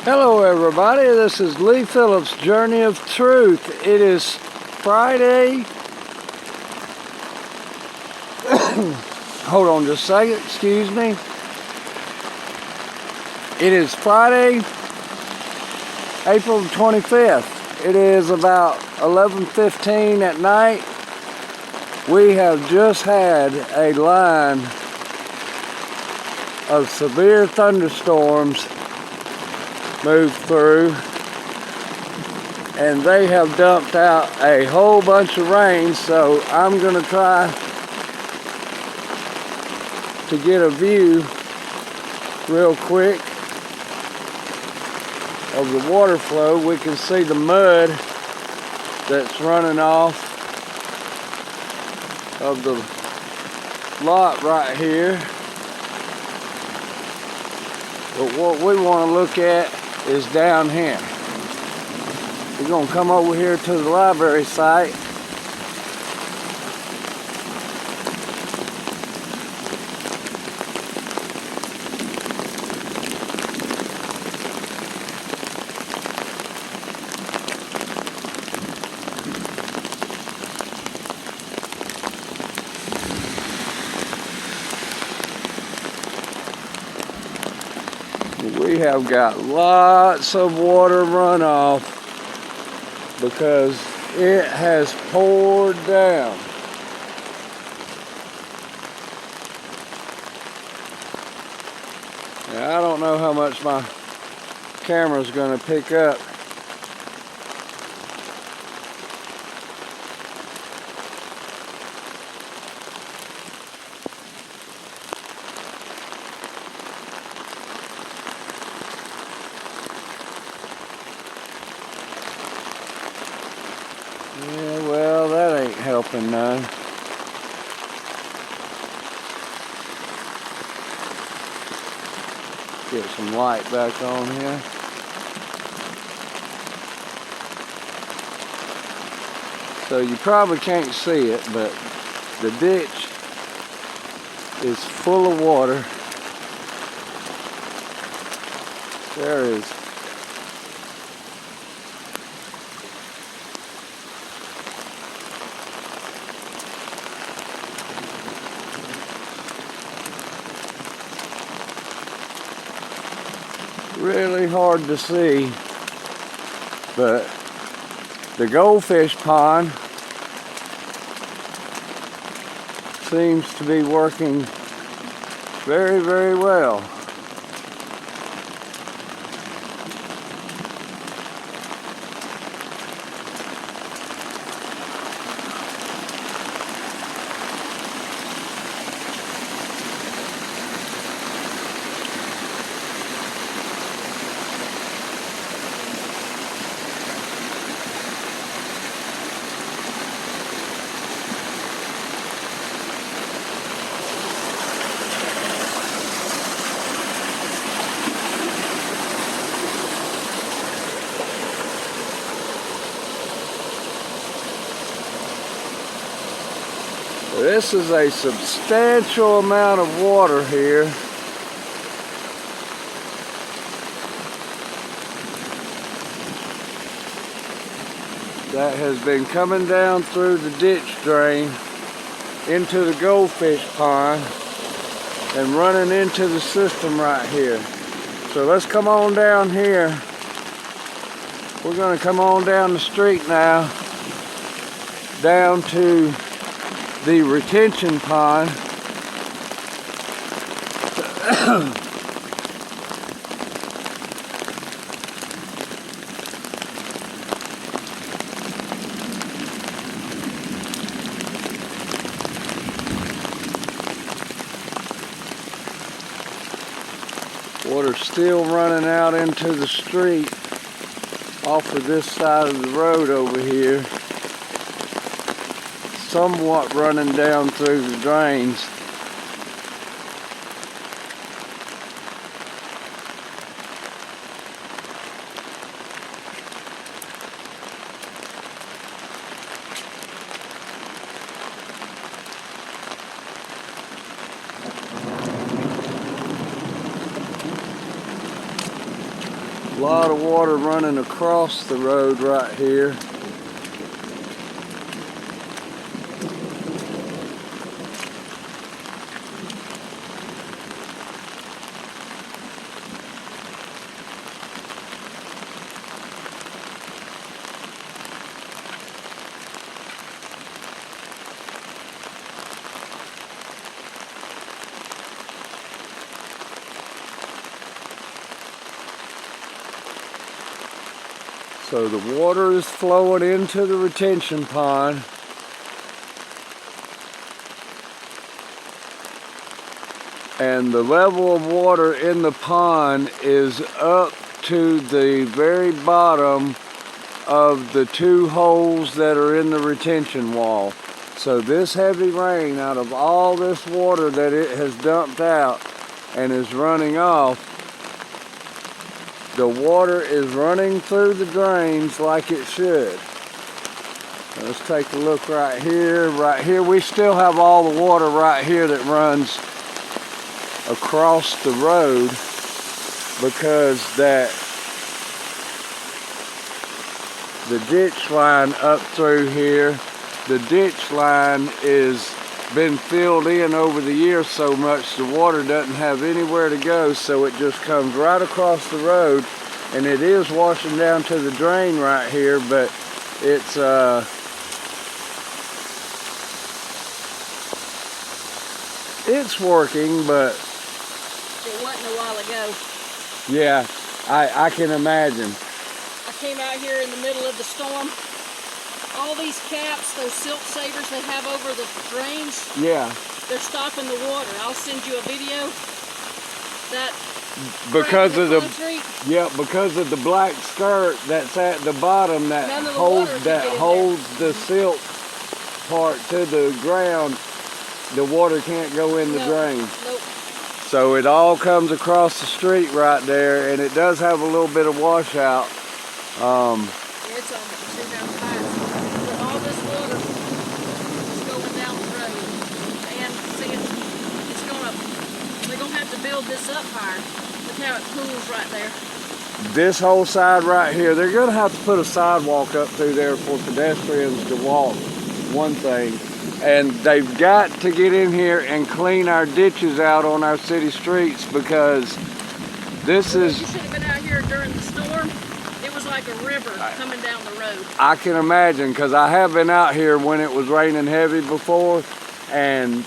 Hello everybody, this is Lee Phillips' Journey of Truth. It is Friday. Hold on just a second, excuse me. It is Friday, April 25th. It is about 11:15 at night. We have just had a line of severe thunderstorms move through, and they have dumped out a whole bunch of rain, so I'm going to try to get a view real quick of the water flow. We can see the mud that's running off of the lot right here. But what we want to look at is down here. We're going to come over here to the library site. We have got lots of water runoff because it has poured down. Now, I don't know how much my camera's going to pick up. Yeah, well, that ain't helping none. Get some light back on here. So you probably can't see it, but the ditch is full of water. There is really hard to see, but the goldfish pond seems to be working very, very well. This is a substantial amount of water here. That has been coming down through the ditch drain into the goldfish pond and running into the system right here. So let's come on down here. We're going to come on down the street now, down to the retention pond. Water's still running out into the street off of this side of the road over here. Somewhat running down through the drains. A lot of water running across the road right here. So the water is flowing into the retention pond. And the level of water in the pond is up to the very bottom of the 2 holes that are in the retention wall. So this heavy rain, out of all this water that it has dumped out and is running off, the water is running through the drains like it should. Let's take a look right here. Right here, we still have all the water right here that runs across the road because the ditch line up through here, the ditch line is been filled in over the years so much the water doesn't have anywhere to go, so it just comes right across the road, and it is washing down to the drain right here, but it's working, but it wasn't a while ago. Yeah, I can imagine. I came out here in the middle of the storm. All these caps, those silt savers they have over the drains, yeah, they're stopping the water. I'll send you a video. That because of concrete, because of the black skirt that's at the bottom that holds the silt part to the ground, the water can't go in the drain. Nope. So it all comes across the street right there, and it does have a little bit of washout. It's almost 2 times high. But all this water is going down the road. And see, they're gonna have to build this up higher. Look how it pools right there. This whole side right here, they're gonna have to put a sidewalk up through there for pedestrians to walk, one thing. And they've got to get in here and clean our ditches out on our city streets, because this is... You should have been out here during the storm. It was like a river coming down the road. I can imagine, because I have been out here when it was raining heavy before,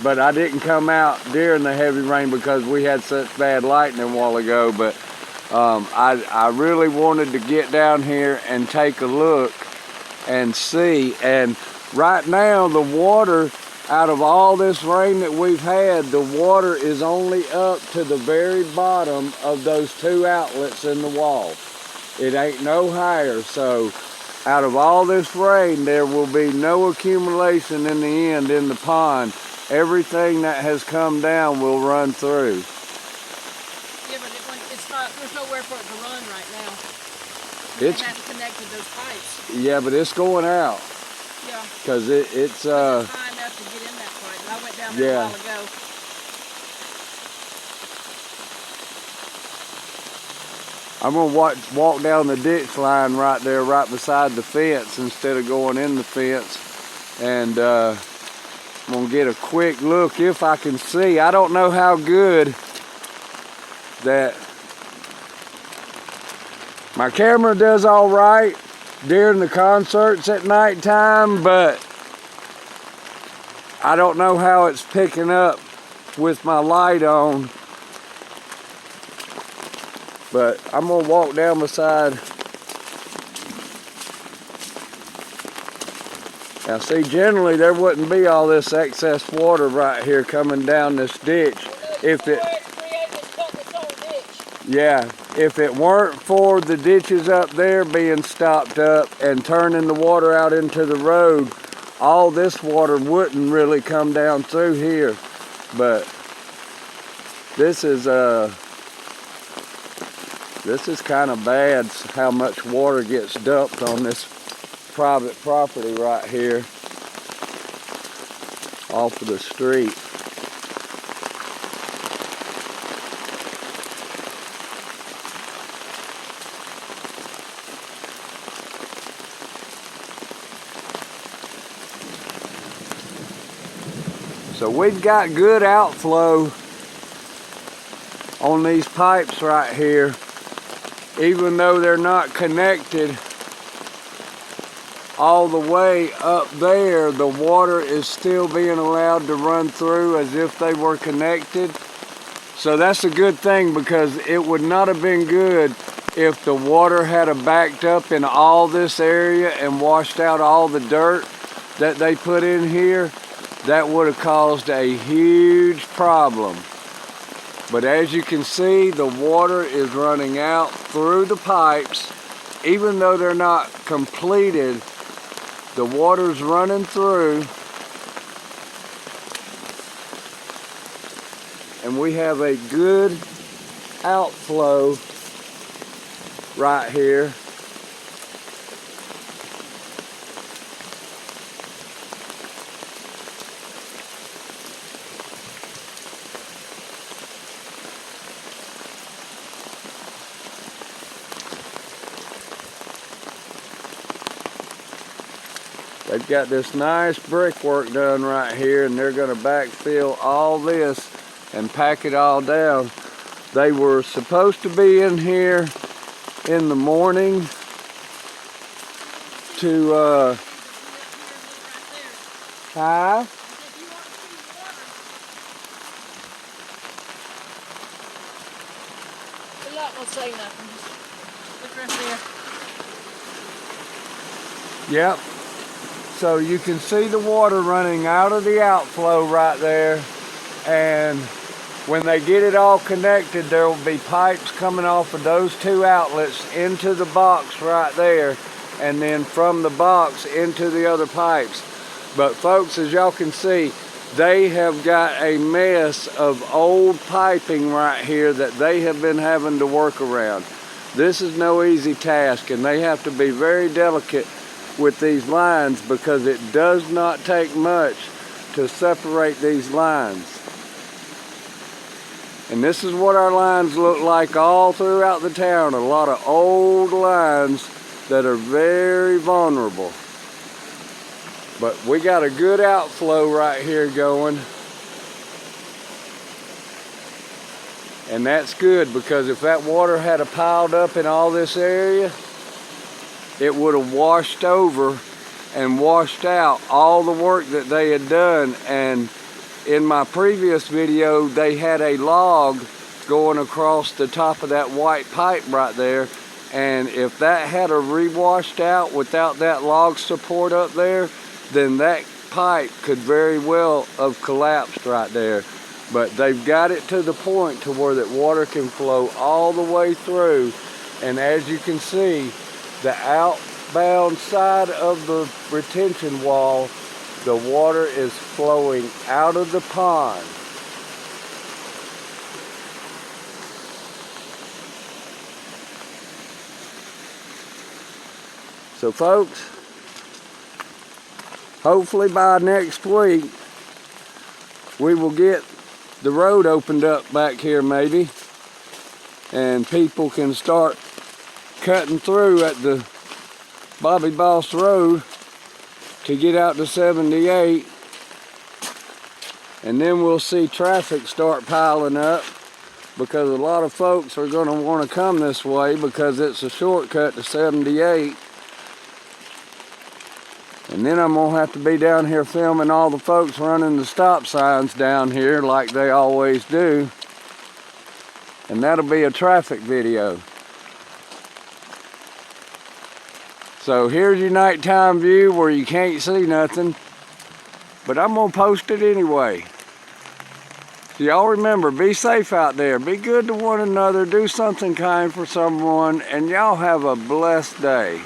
but I didn't come out during the heavy rain because we had such bad lightning a while ago. But I really wanted to get down here and take a look and see. And right now, the water, out of all this rain that we've had, the water is only up to the very bottom of those 2 outlets in the wall. It ain't no higher. So out of all this rain, there will be no accumulation in the end in the pond. Everything that has come down will run through. Yeah, but it's not, there's nowhere for it to run right now. They haven't connected those pipes. Yeah, but it's going out. Yeah. Because it's it's high enough to get in that pipe. And I went down there a while ago. I'm going to walk down the ditch line right there, right beside the fence, instead of going in the fence. And I'm going to get a quick look if I can see. I don't know how good that... My camera does all right during the concerts at nighttime, but I don't know how it's picking up with my light on. But I'm gonna walk down beside. Now see, generally there wouldn't be all this excess water right here coming down this ditch if it, yeah, if it weren't for the ditches up there being stopped up and turning the water out into the road, all this water wouldn't really come down through here. But this is kind of bad, how much water gets dumped on this private property right here off of the street. So we've got good outflow on these pipes right here. Even though they're not connected all the way up there, the water is still being allowed to run through as if they were connected. So that's a good thing, because it would not have been good if the water had backed up in all this area and washed out all the dirt that they put in here. That would have caused a huge problem. But as you can see, the water is running out through the pipes. Even though they're not completed, the water's running through. And we have a good outflow right here. They've got this nice brickwork done right here, and they're going to backfill all this and pack it all down. They were supposed to be in here in the morning to hi. Good luck, won't say nothing. Just look right there. Yep. So you can see the water running out of the outflow right there, and when they get it all connected, there will be pipes coming off of those two outlets into the box right there, and then from the box into the other pipes. But folks, as y'all can see, they have got a mess of old piping right here that they have been having to work around. This is no easy task, and they have to be very delicate with these lines, because it does not take much to separate these lines. And this is what our lines look like all throughout the town. A lot of old lines that are very vulnerable. But we got a good outflow right here going. And that's good, because if that water had piled up in all this area, it would have washed over and washed out all the work that they had done. And in my previous video, they had a log going across the top of that white pipe right there. And if that had re-washed out without that log support up there, then that pipe could very well have collapsed right there. But they've got it to the point to where that water can flow all the way through. And as you can see, the outbound side of the retention wall, the water is flowing out of the pond. So folks, hopefully by next week, we will get the road opened up back here maybe, and people can start cutting through at the Bobby Boss Road to get out to 78, and then we'll see traffic start piling up, because a lot of folks are going to want to come this way because it's a shortcut to 78. And then I'm going to have to be down here filming all the folks running the stop signs down here like they always do. And that'll be a traffic video. So here's your nighttime view where you can't see nothing. But I'm going to post it anyway. So y'all remember, be safe out there. Be good to one another. Do something kind for someone. And y'all have a blessed day.